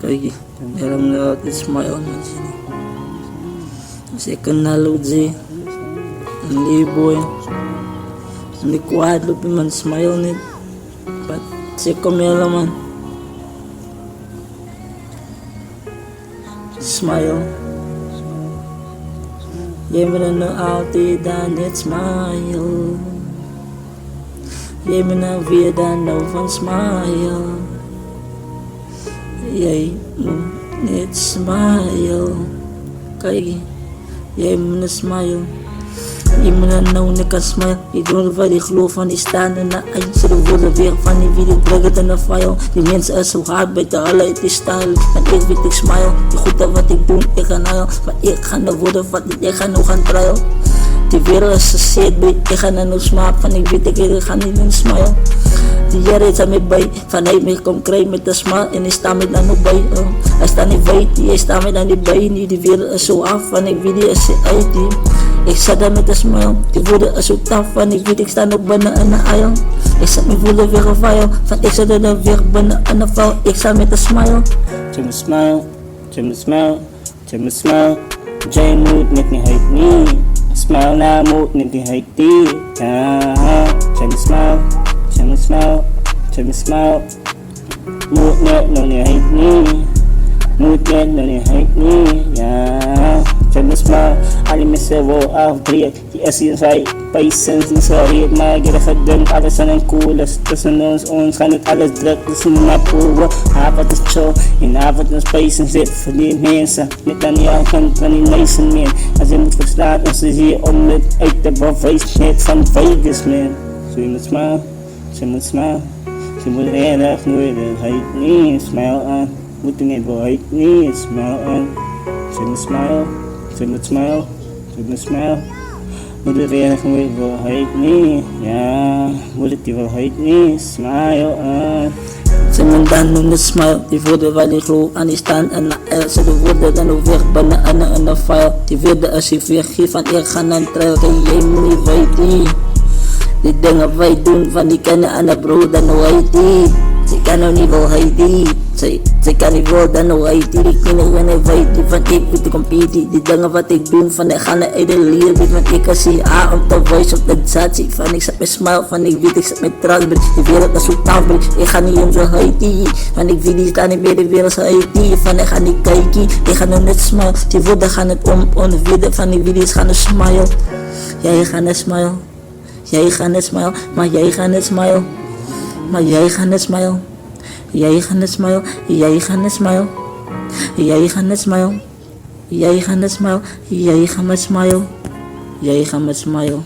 Kaya meron na natin smile man sila. Second na load siya. Ang libo eh. Hindi kuwadlo pa man smile nit. But second meron man. Smile. Yeah, me no out dan it smile. Yeah, me na vida no van smile. Yeah, it smile. Kay, yeah, me na smile. Je moet dan nou niet kan smile. Ik wil van die geloof van die staande na eind. Ze worden weer van die video drukken in de file. Die mensen is zo hard bij de alle het is style. En ik weet ik smile. Je goed dat wat ik doe, ik ga naar jou. Maar ik ga naar worden wat ik ga nog gaan trial. Die wereld is gezet, ik ga naar nou smaak. Van ik weet ik ga niet in smile. Die jaren is aan mij bij. Van hij me komt krijgen met de smile. En hij staat me dan nog bij. Hij staat niet bij, hij staat me dan niet bij. Die wereld is zo af. Van ik weet die is uit die. Ik zat daar met een smile, die woorden is zo taf. Van ik weet ik sta nog binnen in de aisle. Ik zat mijn voelen weer een file. Van ik zat er weer binnen in de val. Ik sta met een smile. Jimmy smile, Jimmy smile, Jimmy smile. Jay moet net niet hype niet. Smile na moet net niet hype die. Jimmy smile, Jimmy smile, Jimmy smile. Moet net nog niet hype niet. Moet net nog niet hype niet. Jimmy smile. Alle mensen wil afbreken. Die is hier vrij. Patience is sorry. Maar ik heb gedumpt. Alles zijn een coolers. Tussen ons gaan het alles druk. Dus in mijn poel. Avond is chill. In avond is patience zit. Voor die mensen. Niet aan jou kant van die nice man. Als je moet verslaan. Dan ze hier om het uit te bewijzen. Net van Vegas man. So je moet smile. Ze moet smile. Ze moet erg nooit. Hij niet. Smile aan. Moet je niet wel. Hij niet. Smile aan. Ze moet smile. Ze moet smile, ze moet smile. Moet het erg nooit wel heet niet. Ja, moet het die wel heet niet. Smile aan. Ze moet dan doen de smile. Die woorden waar die geloof aan die staan en na el. Ze de woorden dan ook weg binnen in de file. Die woorden als je weergeeft van ik ga naar een trail. En jij moet niet weten. Die dingen wij doen van die kennen aan de brood dan hoe heet die. Ze kan nou niet wel heet die. Ze kan niet wel dan hoe heet die. Ik weet niet wanneer weet die van ik moet te competen. Die dingen wat ik doe van ik ga naar eigen leer. Weet wat ik kan zien om te voice op de zatie. Van ik zet met smile van ik weet ik zet met trans. Die wereld is zo taal. Ik ga niet om zo heet die. Van ik weet die staan niet meer de wereld zo heet die. Van ik ga niet kijken. Ik ga nou net smile. Die woorden gaan het om de wereld van ik weet die gaan een smile. Jij gaat net smile. Jij gaat net smile. Maar jij gaat net smile. Maar jij gaat net smile. Jij gaat net smile. Jij gaat net smile. Jij gaat net smile. Jij gaat net smile. Jij gaat met smile. Jij gaat met smile.